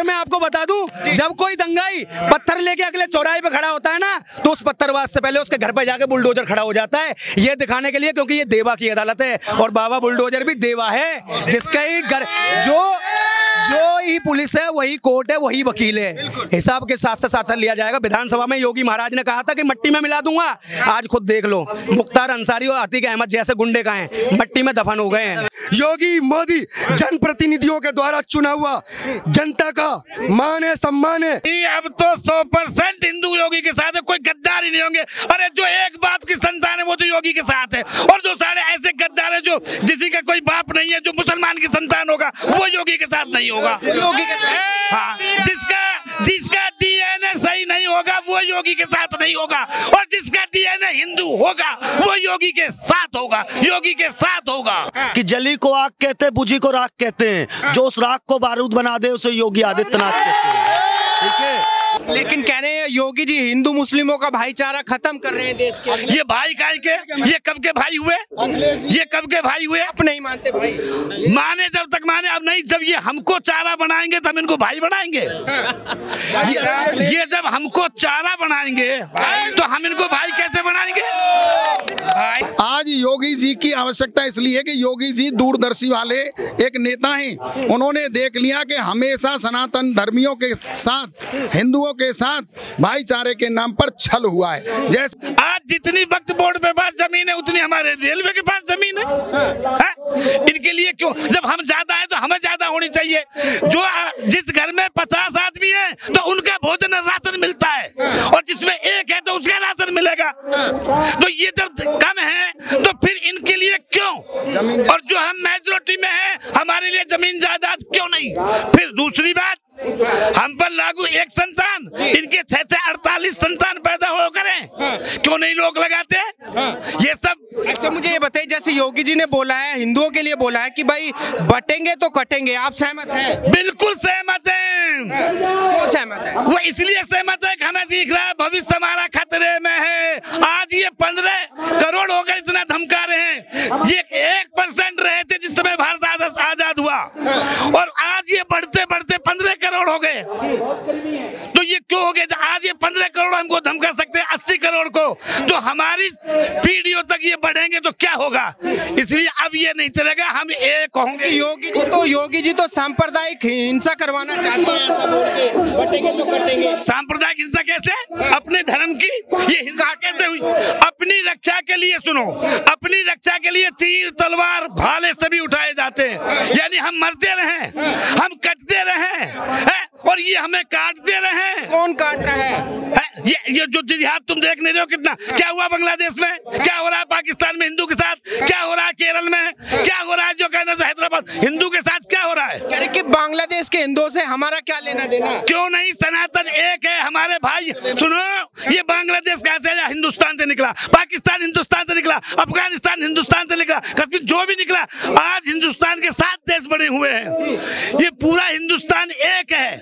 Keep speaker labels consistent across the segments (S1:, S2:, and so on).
S1: मैं आपको बता दूं, जब कोई दंगाई पत्थर लेके अगले चौराहे पे खड़ा होता है ना, तो उस पत्थरबाज से पहले उसके घर पे जाके बुलडोजर खड़ा हो जाता है, ये दिखाने के लिए, क्योंकि ये देवा की अदालत है और बाबा बुलडोजर भी देवा है, जिसका ही घर जो ही पुलिस है वही कोर्ट है वही वकील है। हिसाब के साथ साथ लिया जाएगा। विधानसभा में योगी महाराज ने कहा था कि मट्टी में मिला दूंगा, आज खुद देख लो, मुख्तार अंसारी और अतीक अहमद जैसे गुंडे का हैं, मट्टी में दफन हो गए हैं।
S2: योगी मोदी जनप्रतिनिधियों के द्वारा चुना हुआ जनता का मान है, सम्मान है।
S3: अब तो 100% हिंदू योगी के साथ है, कोई गद्दार ही नहीं होंगे। अरे जो एक बाप की संतान है वो तो योगी के साथ है, और जो सारे ऐसे गद्दार है जो जिसी का कोई बाप नहीं है, जो मुसलमान की संतान होगा वो योगी के साथ नहीं होगा। योगी के साथ, हाँ, जिसका डीएनए सही नहीं होगा वो योगी के साथ नहीं होगा, और जिसका डीएनए हिंदू होगा वो योगी के साथ होगा, योगी के साथ होगा।
S4: कि जली को आग कहते हैं, बुझी को राख कहते हैं, जो उस राख को बारूद बना दे उसे योगी आदित्यनाथ कहते हैं। ठीक है,
S5: लेकिन कह रहे हैं योगी जी हिंदू मुस्लिमों का भाईचारा खत्म कर रहे हैं देश के।
S3: ये भाई काय के, ये कब के भाई हुए, ये कब के भाई हुए?
S5: आप नहीं मानते भाई?
S3: माने जब तक माने, अब नहीं, जब ये हमको चारा बनाएंगे तो हम इनको भाई बनाएंगे। ये जब हमको चारा बनाएंगे तो हम इनको भाई कैसे बनाएंगे?
S6: आज योगी जी की आवश्यकता इसलिए है कि योगी जी दूरदर्शी वाले एक नेता हैं। उन्होंने देख लिया कि हमेशा सनातन धर्मियों के साथ, हिंदुओं के साथ भाईचारे के नाम पर छल हुआ है। जैसे
S3: आज जितनी वक्त बोर्ड पे पास जमीन है उतनी हमारे रेलवे के पास जमीन है। इनके लिए क्यों? जब हम ज्यादा है तो हमें ज्यादा होनी चाहिए। जो जिस घर में 50 आदमी है तो उनका भोजन राशन मिलता है, और जिसमें एक है तो उसका राशन मिलेगा। तो ये जब कम है तो फिर इनके लिए क्यों? और जो हम मेजोरिटी में है हमारे लिए जमीन जायदाद क्यों नहीं? फिर दूसरी बात, हम पर लागू एक संतान, इनके 6 से 48 संतान पैदा हो करें, क्यों नहीं लोग लगाते? ये सब।
S5: अच्छा मुझे ये बताइए, जैसे योगी जी ने बोला है, हिंदुओं के लिए बोला है कि भाई बटेंगे तो कटेंगे, आप सहमत हैं?
S3: बिल्कुल सहमत हैं।
S5: क्यों सहमत है?
S3: वो इसलिए सहमत है कि हमें दिख रहा है भविष्य हमारा खतरे में है। आज ये 15 करोड़ होकर इतना धमका रहे हैं, ये 1% रहे थे जिस समय भारत आजाद हुआ, और आज ये बढ़ते बढ़ते 15 करोड़ हो गए। तो ये क्यों हो गए? आज ये 15 करोड़ हमको धमका सकते हैं 80 करोड़ को, तो हमारी पीढ़ियों तक ये बढ़ेंगे तो क्या होगा? इसलिए अब ये नहीं चलेगा, हम एक होंगे।
S5: योगी जी तो सांप्रदायिक हिंसा करवाना चाहते हैं, ऐसा बोल के बटेंगे तो कटेंगे।
S3: सांप्रदायिक हिंसा कैसे? अपने धर्म की ये हिंसा कैसे हुई? अपनी रक्षा के लिए, सुनो, अपनी रक्षा के लिए तीर तलवार भाले सभी उठाए जाते हैं, यानी हम मरते रहे, हम कटते रहे, और ये हमें काटते रहे।
S5: कौन काट रहा है?
S3: ये जो जिहाद तुम देख नहीं रहे हो कितना, क्या हुआ बांग्लादेश में, क्या हो रहा है पाकिस्तान में हिंदू के साथ, क्या हो रहा है केरल में, क्या हो रहा है जो कहना था हैदराबाद हिंदू के साथ क्या हो रहा है?
S5: यानी कि बांग्लादेश के हिंदुओं से हमारा क्या लेना देना? क्यों
S3: नहीं, सनातन एक है हमारे भाई। सुनो, ये बांग्लादेश कहां से आया? हिंदुस्तान से निकला, पाकिस्तान हिंदुस्तान से निकला, अफगानिस्तान हिंदुस्तान से निकला, कश्मीर जो भी निकला, आज हिंदुस्तान के 7 देश बने हुए हैं। ये पूरा हिंदुस्तान एक है।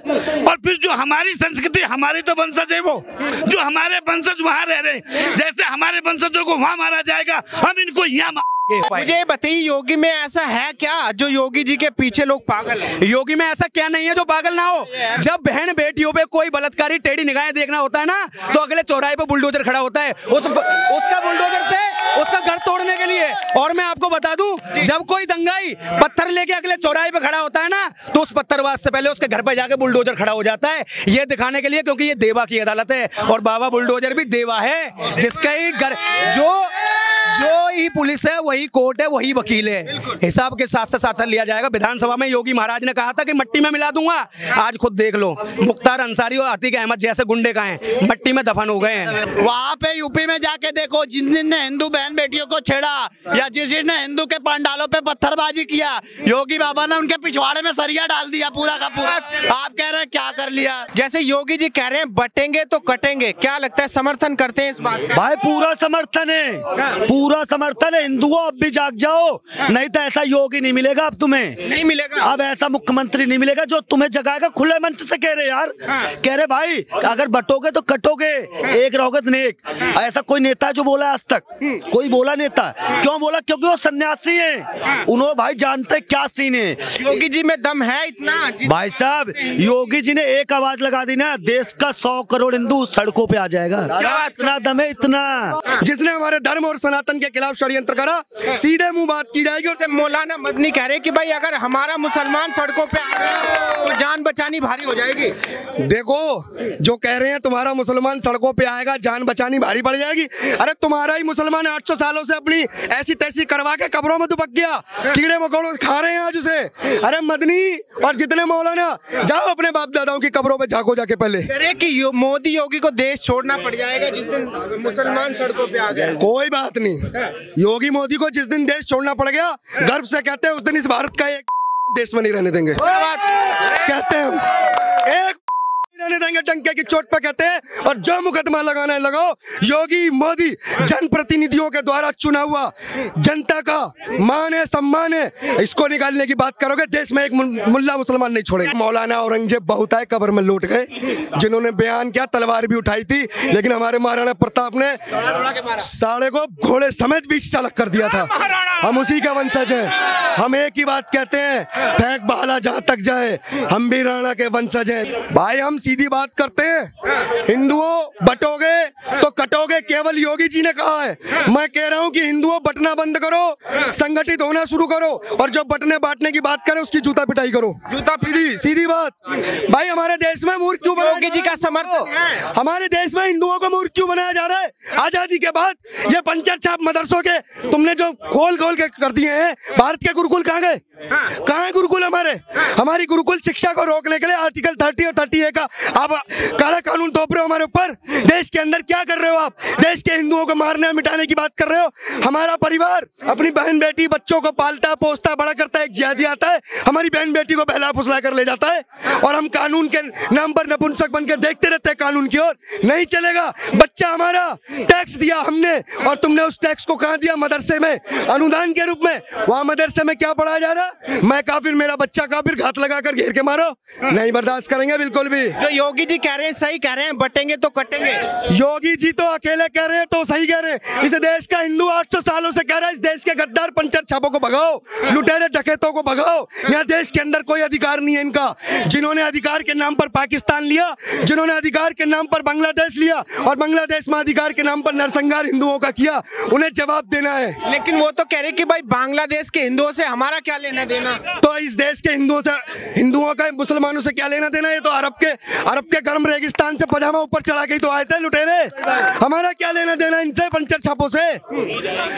S3: और फिर जो हमारी संस्कृति, हमारी तो वंशज है, वो जो हमारे वंशज वहां रह रहे, जैसे हमारे वंशजों को वहां मारा जाएगा, हम इनको यहाँ
S5: मुझे बताइए, योगी में ऐसा है क्या जो योगी जी के पीछे लोग पागल हैं?
S1: योगी में ऐसा क्या नहीं है जो पागल ना हो? जब बहन बेटियों पे कोई बलात्कारी टेढ़ी निगाहें देखना होता है ना, तो अगले चौराहे पे बुलडोजर खड़ा होता है, उसका बुलडोजर से उसका घर तोड़ने के लिए। और मैं आपको बता दूं, जब कोई दंगाई पत्थर लेके अगले चौराहे पे खड़ा होता है ना, तो उस पत्थरबाज से पहले उसके घर पे जाके बुलडोजर खड़ा हो जाता है, ये दिखाने के लिए, क्योंकि ये देवा की अदालत है और बाबा बुलडोजर भी देवा है, जिसका ही घर जो ही पुलिस है वही कोर्ट है वही वकील है। हिसाब के साथ साथ लिया जाएगा। विधानसभा में योगी महाराज ने कहा था कि मट्टी में मिला दूंगा, आज खुद देख लो, मुख्तार अंसारी और अतीक अहमद जैसे गुंडे का हैं, मट्टी में दफन हो गए हैं।
S4: वहाँ पे यूपी में जाके देखो, जिन जिन ने हिंदू बहन बेटियों को छेड़ा या जिस ने हिंदू के पंडालों पे पत्थरबाजी किया, योगी बाबा ने उनके पिछवाड़े में सरिया डाल दिया पूरा का पूरा। आप कह रहे हैं क्या कर लिया?
S5: लिया। जैसे योगी जी कह रहे हैं बटेंगे तो कटेंगे, क्या लगता है समर्थन करते हैं इस बात का?
S4: भाई पूरा समर्थन है, पूरा समर्थन है। हिंदुओं अब भी जाग जाओ, नहीं तो ऐसा योगी नहीं मिलेगा अब तुम्हें,
S5: नहीं मिलेगा
S4: अब ऐसा मुख्यमंत्री नहीं मिलेगा जो तुम्हें जगाएगा। खुले मंच से कह रहे यार, कह रहे भाई अगर बटोगे तो कटोगे, एक रहोगे तो नेक। ऐसा कोई नेता जो बोला आज तक, कोई बोला नेता? क्यों बोला? क्योंकि वो सन्यासी हैं, उन्होंने भाई जानते क्या सीन है।
S5: योगी जी में दम है इतना?
S4: भाई साहब योगी जी ने एक आवाज लगा दी ना, देश का 100 करोड़ हिंदू सड़कों पे आ जाएगा। इतना दम है, इतना।
S2: जिसने हमारे धर्म और सनातन के खिलाफ षड्यंत्र करा, सीधे मुंह बात की जाएगी। और
S5: मौलाना मदनी कह रहे कि भाई अगर हमारा मुसलमान सड़कों पे आ गया तो जान बचानी भारी हो जाएगी।
S2: देखो जो कह रहे हैं तुम्हारा मुसलमान सड़कों पे आएगा जान बचानी भारी पड़ जाएगी, अरे तुम्हारा ही मुसलमान 800 सालों से अपनी ऐसी तैसी करवा के कब्रों में दुबक गया, कीड़े मकोड़ों खा रहे हैं आज उसे। अरे मदनी और जितने मौलाना, जाओ अपने बाप दादाओं की कब्रों पे झांको जाके पहले।
S5: कह रहे कि मोदी योगी को देश छोड़ना पड़ जाएगा जिस दिन मुसलमान सड़कों पे आ जाए।
S2: कोई बात नहीं, योगी मोदी को जिस दिन देश छोड़ना पड़ गया, गर्व से कहते हैं उस दिन इस भारत का एक देश में नहीं रहने देंगे। कहते हैं हम एक रहने देंगे, डंके की चोट पे कहते हैं। और जो मुकदमा लगाना है लगाओ। योगी मोदी जनप्रतिनिधियों के द्वारा चुना हुआ जनता का मान है, सम्मान है, इसको निकालने की बात करोगे, देश में एक मुल्ला मुसलमान नहीं छोड़ेगा। मौलाना औरंगजेब बहुत आए, कब्र में लौट गए, जिन्होंने बयान किया, तलवार भी उठाई थी, लेकिन हमारे महाराणा प्रताप ने साले को घोड़े समेत बीच से अलग कर दिया था। हम उसी का वंशज हैं। हम एक ही बात कहते हैं, फेंक बहाला जहां तक जाए, हम भी राणा के वंशज हैं। भाई हम सीधी बात करते हैं, हिंदुओं बटोगे तो कटोगे, केवल योगी जी ने कहा है। मैं कह रहा हूं कि हिंदुओं बटना बंद करो, संगठित होना शुरू करो, और जो बटने बांटने की बात करे उसकी जूता पिटाई करो।
S5: जूता
S2: सीधी सीधी बात। भाई हमारे देश में मूर्ख क्यों
S5: योगी जी का समर्थन है?
S2: हमारे देश में हिंदुओं को मूर्ख क्यों बनाया जा रहा है? आजादी के बाद ये पंचर छाप मदरसों के तुमने जो खोल खोल के कर दिए हैं, भारत के गुरुकुल कहाँ गए? कहाँ है गुरुकुल हमारे? हमारी गुरुकुल शिक्षा को रोकने के लिए आर्टिकल 30 और 30A का आप काला कानून थोप रहे हो हमारे ऊपर। देश के अंदर क्या कर रहे हो आप? देश के हिंदुओं को मारने मिटाने की बात कर रहे हो। हमारा परिवार अपनी बहन बेटी बच्चों को पालता पोसता बड़ा करता है, एक जिहादी आता है हमारी बहन बेटी को बहला फुसला कर ले जाता है, और हम कानून के नाम पर नपुंसक बन के देखते रहते हैं कानून की ओर। नहीं चलेगा। बच्चा हमारा टैक्स दिया हमने, और तुमने उस टैक्स को कहाँ दिया? मदरसे में, अनुदान के रूप में। वहाँ मदरसे में क्या पढ़ाया जा रहा? मैं काफिर, मेरा बच्चा काफिर, घात लगाकर घेर के मारो। नहीं बर्दाश्त करेंगे बिल्कुल भी।
S5: जो योगी जी कह रहे हैं सही कह रहे हैं, बटेंगे तो कटेंगे।
S2: योगी जी तो अकेले कह रहे हैं तो सही कह रहे हैं। इस देश का हिंदू 800 सालों से कह रहा है, इस देश के गद्दार पंचर छापों को भगाओ, लुटेरे डकैतों को भगाओ। यहाँ देश के अंदर कोई अधिकार नहीं है इनका। जिन्होंने अधिकार के नाम पर पाकिस्तान लिया, जिन्होंने अधिकार के नाम पर बांग्लादेश लिया, और बांग्लादेश में अधिकार के नाम पर नरसंहार हिंदुओं का किया, उन्हें जवाब देना है।
S5: लेकिन वो तो कह रहे कि भाई बांग्लादेश के हिंदुओं से हमारा क्या लेना देना?
S2: तो इस देश के हिंदुओं का मुसलमानों से क्या लेना देना? ये तो अरब के गर्म रेगिस्तान से पजामा ऊपर चढ़ा के तो आए थे लुटेरे। हमारा क्या लेना देना इनसे पंचर छापों से?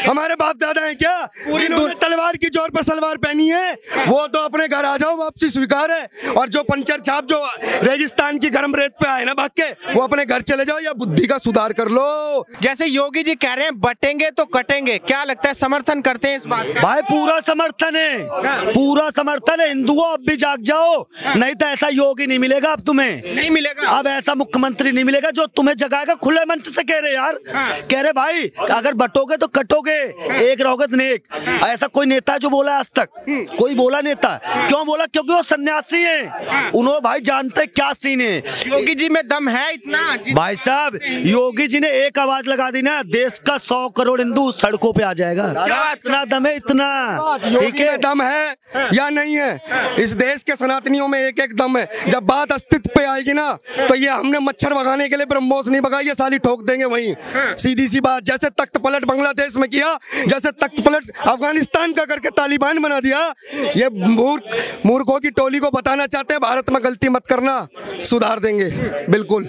S2: हमारे बाप दादा हैं क्या जिन्होंने तलवार की जोर पर सलवार पहनी है? वो तो अपने घर आ जाओ, वापसी स्वीकार है। और जो पंचर छाप जो रेगिस्तान की गर्म रेत पे आए ना भाग के, वो अपने घर चले जाओ या बुद्धि का सुधार कर लो।
S5: जैसे योगी जी कह रहे हैं बटेंगे तो कटेंगे, क्या लगता है समर्थन करते हैं इस बात का?
S4: भाई पूरा समर्थन है, पूरा समर्थन है। हिंदुओं अब भी जाग जाओ, नहीं तो ऐसा योगी नहीं मिलेगा अब तुम्हें,
S5: नहीं मिलेगा।
S4: अब ऐसा मुख्यमंत्री नहीं मिलेगा जो तुम्हें जगाएगा। खुले मंच से कह रहे यार, कह रहे भाई अगर बटोगे तो कटोगे, एक रहोगे तो नेक। ऐसा कोई नेता जो बोला आज तक, कोई बोला नेता? क्यों बोला? क्योंकि वो सन्यासी हैं, उन्होंने भाई जानते क्या सीन है।
S5: योगी जी में दम है इतना?
S4: भाई साहब योगी जी ने एक आवाज लगा दी ना, देश का 100 करोड़ हिंदू सड़कों पे आ जाएगा। इतना दम है, इतना। ठीक है,
S2: दम है या नहीं है? इस देश के सनातनियों में एक एक दम है। जब बात अस्तित्व पे आएगी ना, तो ये हमने मच्छर भगाने के लिए ब्रह्मोस नहीं भगाई, ये साली ठोक देंगे वहीं। सीधी सी बात। जैसे तख्त पलट बांग्लादेश में किया, जैसे तख्त पलट अफगानिस्तान का करके तालिबान बना दिया। ये मूर्खों की टोली को बताना चाहते हैं भारत में गलती मत करना, सुधार देंगे बिल्कुल।